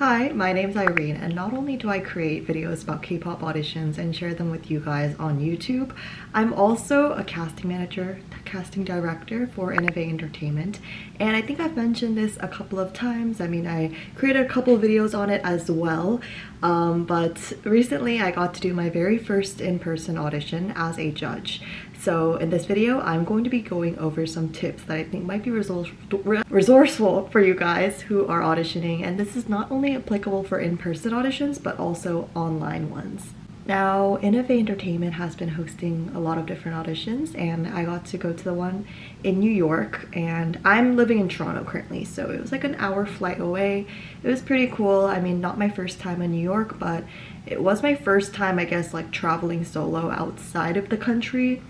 Hi, my name's Irene, and not only do I create videos about K-pop auditions and share them with you guys on YouTube, I'm also a casting manager, casting director for inavae Entertainment, and I think I've mentioned this a couple of times. I mean, I created a couple of videos on it as well, but recently I got to do my very first in-person audition as a judge. So in this video, I'm going to be going over some tips that I think might be resourceful for you guys who are auditioning, and this is not only applicable for in-person auditions, but also online ones. Now, inavae Entertainment has been hosting a lot of different auditions, and I got to go to the one in New York, and I'm living in Toronto currently, so it was like an hour flight away. It was pretty cool. I mean, not my first time in New York, but it was my first time, I guess, like traveling solo outside of the country.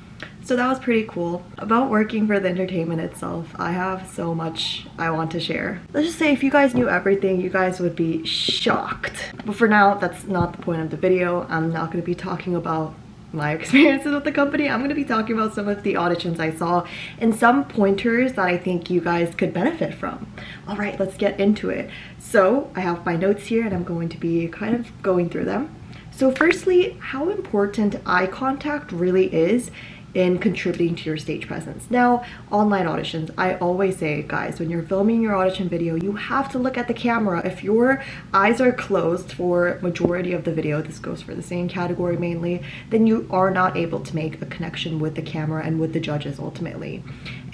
So that was pretty cool. About working for the entertainment itself, I have so much I want to share. Let's just say if you guys knew everything, you guys would be shocked. But for now, that's not the point of the video. I'm not going to be talking about my experiences with the company. I'm going to be talking about some of the auditions I saw and some pointers that I think you guys could benefit from. All right, let's get into it. So I have my notes here and I'm going to be kind of going through them. So firstly, how important eye contact really is in contributing to your stage presence. Now, online auditions, I always say, guys, when you're filming your audition video, you have to look at the camera. If your eyes are closed for majority of the video, this goes for the same category mainly, then you are not able to make a connection with the camera and with the judges ultimately.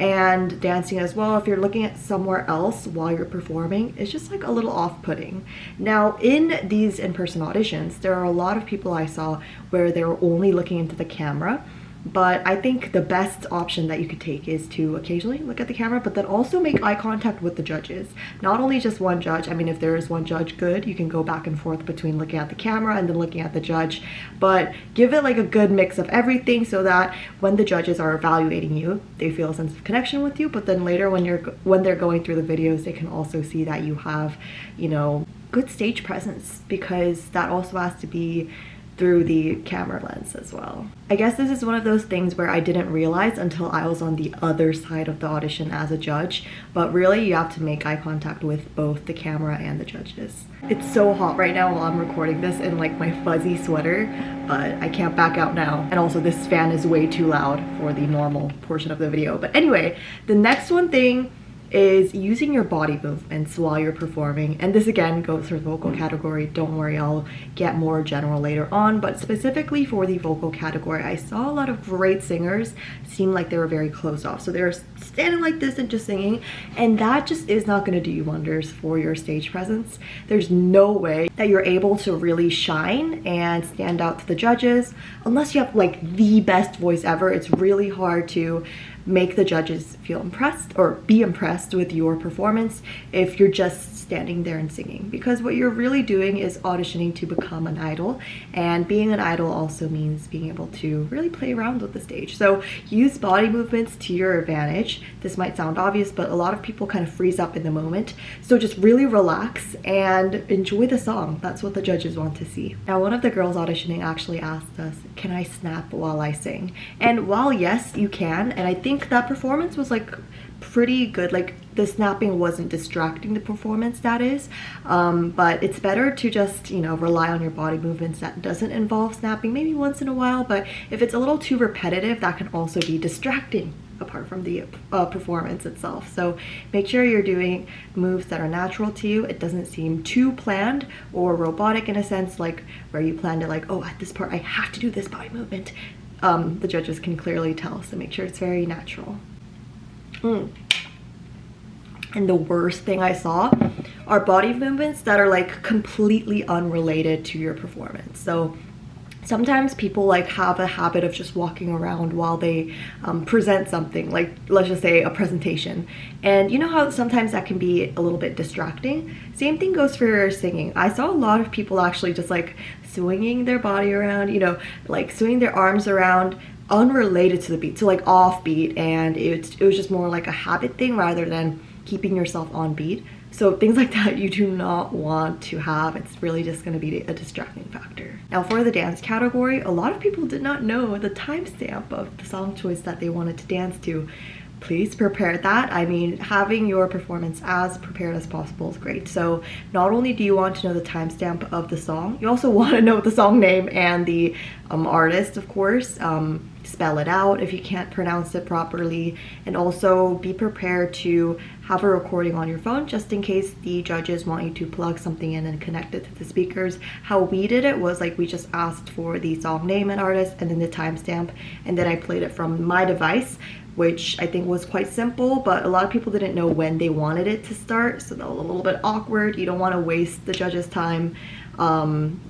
And dancing as well, if you're looking at somewhere else while you're performing, it's just like a little off-putting. Now, in these in-person auditions, there are a lot of people I saw where they were only looking into the camera. But I think the best option that you could take is to occasionally look at the camera, but then also make eye contact with the judges. Not only just one judge. I mean, if there is one judge, good. You can go back and forth between looking at the camera and then looking at the judge. But give it like a good mix of everything so that when the judges are evaluating you, they feel a sense of connection with you. But then later when they're going through the videos, they can also see that you have, you know, good stage presence, because that also has to be through the camera lens as well. I guess this is one of those things where I didn't realize until I was on the other side of the audition as a judge, but really you have to make eye contact with both the camera and the judges. It's so hot right now while I'm recording this in like my fuzzy sweater, but I can't back out now. And also this fan is way too loud for the normal portion of the video. But anyway, the next one thing is using your body movements while you're performing, and this again goes for the vocal category. Don't worry, I'll get more general later on, but specifically for the vocal category, I saw a lot of great singers seem like they were very closed off, so they're standing like this and just singing, and that just is not going to do you wonders for your stage presence. There's no way that you're able to really shine and stand out to the judges unless you have like the best voice ever. It's really hard to make the judges feel impressed or be impressed with your performance if you're just standing there and singing, because what you're really doing is auditioning to become an idol, and being an idol also means being able to really play around with the stage. So use body movements to your advantage. This might sound obvious, but a lot of people kind of freeze up in the moment, so just really relax and enjoy the song. That's what the judges want to see. Now, one of the girls auditioning actually asked us, can I snap while I sing? And while yes, you can, and I think that performance was like pretty good, like the snapping wasn't distracting the performance, that is, but it's better to just, you know, rely on your body movements that doesn't involve snapping, maybe once in a while. But if it's a little too repetitive, that can also be distracting apart from the performance itself. So make sure you're doing moves that are natural to you. It doesn't seem too planned or robotic in a sense, like where you planned it like, oh, at this part I have to do this body movement. The judges can clearly tell, so make sure it's very natural. And the worst thing I saw are body movements that are like completely unrelated to your performance. So sometimes people like have a habit of just walking around while they present something, like let's just say a presentation, and you know how sometimes that can be a little bit distracting. Same thing goes for singing. I saw a lot of people actually just like swinging their body around, you know, like swinging their arms around unrelated to the beat, so like off beat, and it was just more like a habit thing rather than keeping yourself on beat. So things like that you do not want to have. It's really just going to be a distracting factor. Now for the dance category, a lot of people did not know the timestamp of the song choice that they wanted to dance to, please prepare that. I mean, having your performance as prepared as possible is great. So not only do you want to know the timestamp of the song, you also want to know the song name and the artist, of course. Spell it out if you can't pronounce it properly, and also be prepared to have a recording on your phone just in case the judges want you to plug something in and connect it to the speakers. How we did it was like we just asked for the song name and artist and then the timestamp, and then I played it from my device, which I think was quite simple, but a lot of people didn't know when they wanted it to start, so that was a little bit awkward. You don't want to waste the judges' time,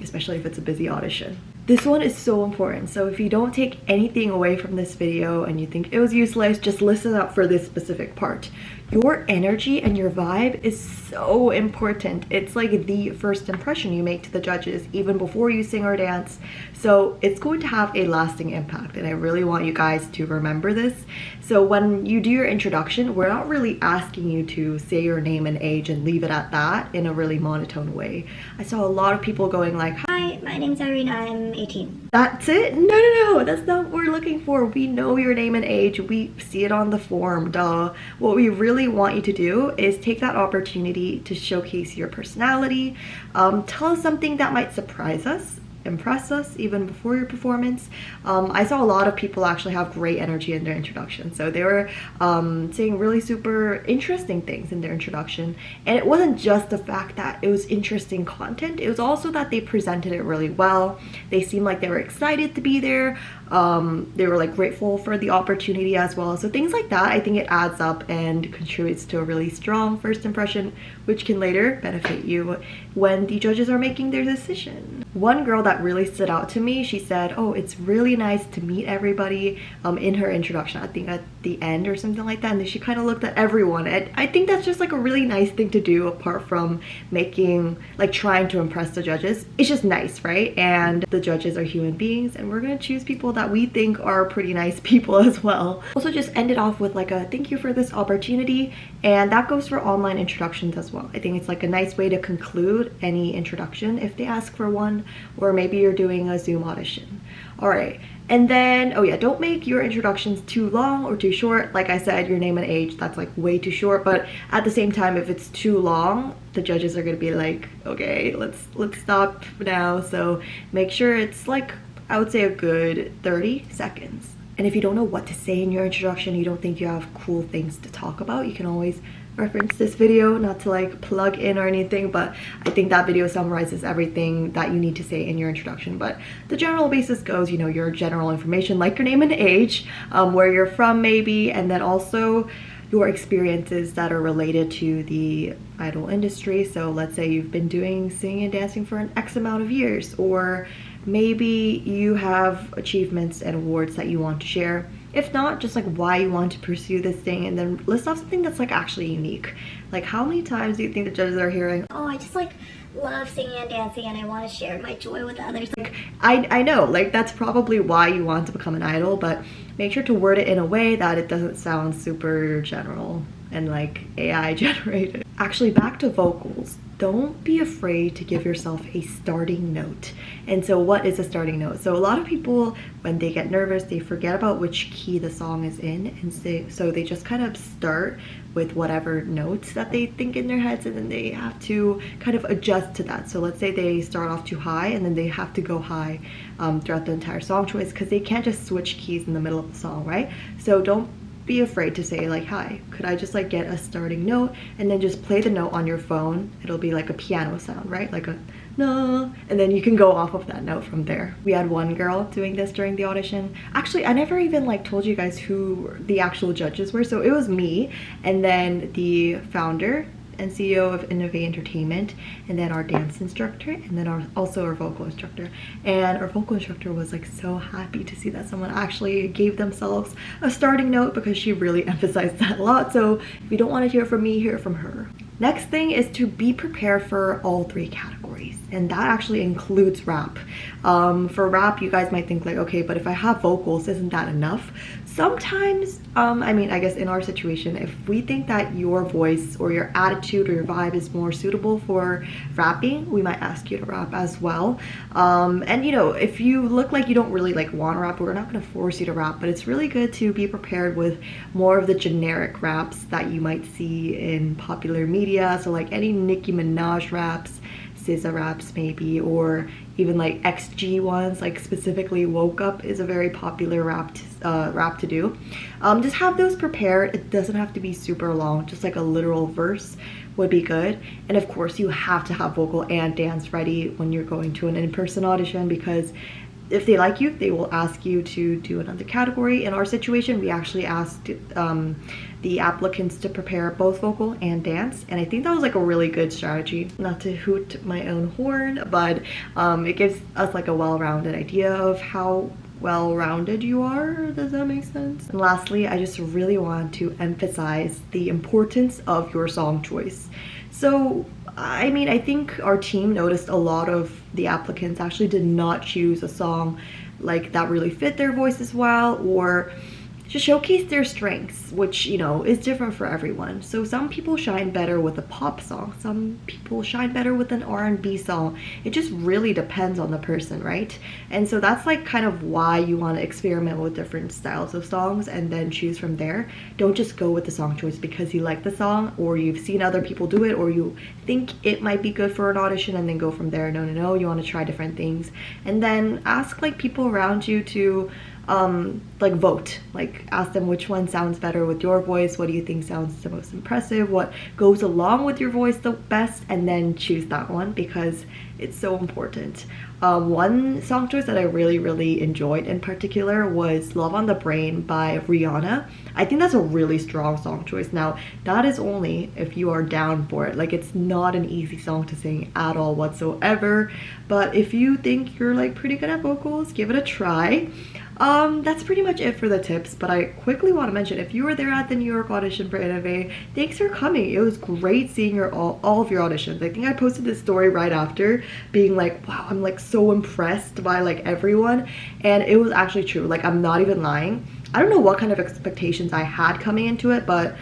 especially if it's a busy audition. This one is so important, so if you don't take anything away from this video and you think it was useless, just listen up for this specific part. Your energy and your vibe is so important. It's like the first impression you make to the judges even before you sing or dance. So it's going to have a lasting impact, and I really want you guys to remember this. So when you do your introduction, we're not really asking you to say your name and age and leave it at that in a really monotone way. I saw a lot of people going like, "Hi, my name's Irene, I'm 18. That's it? No, that's not what we're looking for. We know your name and age. We see it on the form, duh. What we really want you to do is take that opportunity to showcase your personality. Tell us something that might surprise us, impress us even before your performance. I saw a lot of people actually have great energy in their introduction, so they were saying really super interesting things in their introduction, and it wasn't just the fact that it was interesting content, it was also that they presented it really well. They seemed like they were excited to be there. They were like grateful for the opportunity as well. So things like that, I think it adds up and contributes to a really strong first impression, which can later benefit you when the judges are making their decision. One girl that really stood out to me, she said, "Oh, it's really nice to meet everybody," in her introduction, I think at the end or something like that, and then she kind of looked at everyone. And I think that's just like a really nice thing to do, apart from making, like, trying to impress the judges. It's just nice, right? And the judges are human beings, and we're gonna choose people that we think are pretty nice people as well. Also just ended off with like a thank you for this opportunity, and that goes for online introductions as well. I think it's like a nice way to conclude any introduction if they ask for one, or maybe you're doing a Zoom audition. All right, and then, oh yeah, don't make your introductions too long or too short. Like I said, your name and age, that's like way too short, but at the same time, if it's too long, the judges are gonna be like, okay, let's stop now. So make sure it's like, I would say a good 30 seconds. And if you don't know what to say in your introduction, you don't think you have cool things to talk about, you can always reference this video, not to like plug in or anything, but I think that video summarizes everything that you need to say in your introduction. But the general basis goes, you know, your general information like your name and age, where you're from maybe, and then also your experiences that are related to the idol industry. So let's say you've been doing singing and dancing for an X amount of years, or maybe you have achievements and awards that you want to share. If not, just like why you want to pursue this thing, and then list off something that's like actually unique. Like, how many times do you think the judges are hearing, "Oh, I just like love singing and dancing and I want to share my joy with others"? Like, I know, like that's probably why you want to become an idol, but make sure to word it in a way that it doesn't sound super general and like AI generated. Actually, back to vocals. Don't be afraid to give yourself a starting note. And so what is a starting note? So a lot of people, when they get nervous, they forget about which key the song is in, and so they just kind of start with whatever notes that they think in their heads, and then they have to kind of adjust to that. So let's say they start off too high, and then they have to go high throughout the entire song choice, because they can't just switch keys in the middle of the song, right? So don't be afraid to say like, "Hi, could I just like get a starting note?" and then just play the note on your phone. It'll be like a piano sound, right? Like a no, and then you can go off of that note from there. We had one girl doing this during the audition. Actually, I never even like told you guys who the actual judges were. So it was me, and then the founder and CEO of inavae Entertainment, and then our dance instructor, and then also our vocal instructor. And our vocal instructor was like so happy to see that someone actually gave themselves a starting note, because she really emphasized that a lot. So if you don't want to hear from me, hear from her. Next thing is to be prepared for all three categories, and that actually includes rap. For rap, you guys might think like, okay, but if I have vocals, isn't that enough? sometimes, I mean, I guess in our situation, if we think that your voice or your attitude or your vibe is more suitable for rapping, we might ask you to rap as well. And you know, if you look like you don't really like want to rap, we're not going to force you to rap, but it's really good to be prepared with more of the generic raps that you might see in popular media. So like any Nicki Minaj raps, SZA raps maybe, or even like XG ones, like specifically Woke Up is a very popular rap to do. Just have those prepared. It doesn't have to be super long, just like a literal verse would be good. And of course you have to have vocal and dance ready when you're going to an in-person audition, because if they like you, they will ask you to do another category. In our situation, we actually asked the applicants to prepare both vocal and dance, and I think that was like a really good strategy. Not to hoot my own horn, but it gives us like a well-rounded idea of how well-rounded you are. Does that make sense? And lastly, I just really want to emphasize the importance of your song choice. So I mean, I think our team noticed a lot of the applicants actually did not choose a song like that really fit their voice as well, or to showcase their strengths, which, you know, is different for everyone. So some people shine better with a pop song, some people shine better with an R&B song. It just really depends on the person, right? And so that's like kind of why you want to experiment with different styles of songs and then choose from there. Don't just go with the song choice because you like the song or you've seen other people do it or you think it might be good for an audition and then go from there. No, no, no, you want to try different things. And then ask like people around you to like vote, like ask them which one sounds better with your voice, what do you think sounds the most impressive, what goes along with your voice the best, and then choose that one because it's so important. One song choice that I really enjoyed in particular was Love on the Brain by Rihanna. I think that's a really strong song choice. Now that is only if you are down for it. Like, it's not an easy song to sing at all whatsoever, but if you think you're like pretty good at vocals, give it a try. That's pretty much it for the tips, but I quickly want to mention, if you were there at the New York audition for inavae, thanks for coming. It was great seeing all of your auditions. I think I posted this story right after being like, wow, I'm like so impressed by like everyone, and it was actually true. Like, I'm not even lying. I don't know what kind of expectations I had coming into it, but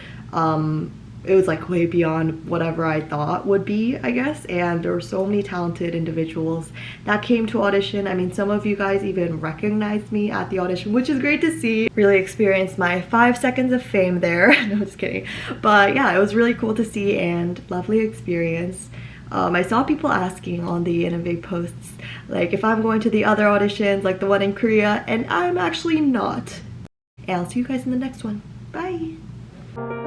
it was like way beyond whatever I thought would be, I guess. And there were so many talented individuals that came to audition. I mean, some of you guys even recognized me at the audition, which is great to see. Really experienced my 5 seconds of fame there. No, just kidding. But yeah, it was really cool to see and lovely experience. I saw people asking on the inavae posts, like if I'm going to the other auditions, like the one in Korea, and I'm actually not. And I'll see you guys in the next one. Bye!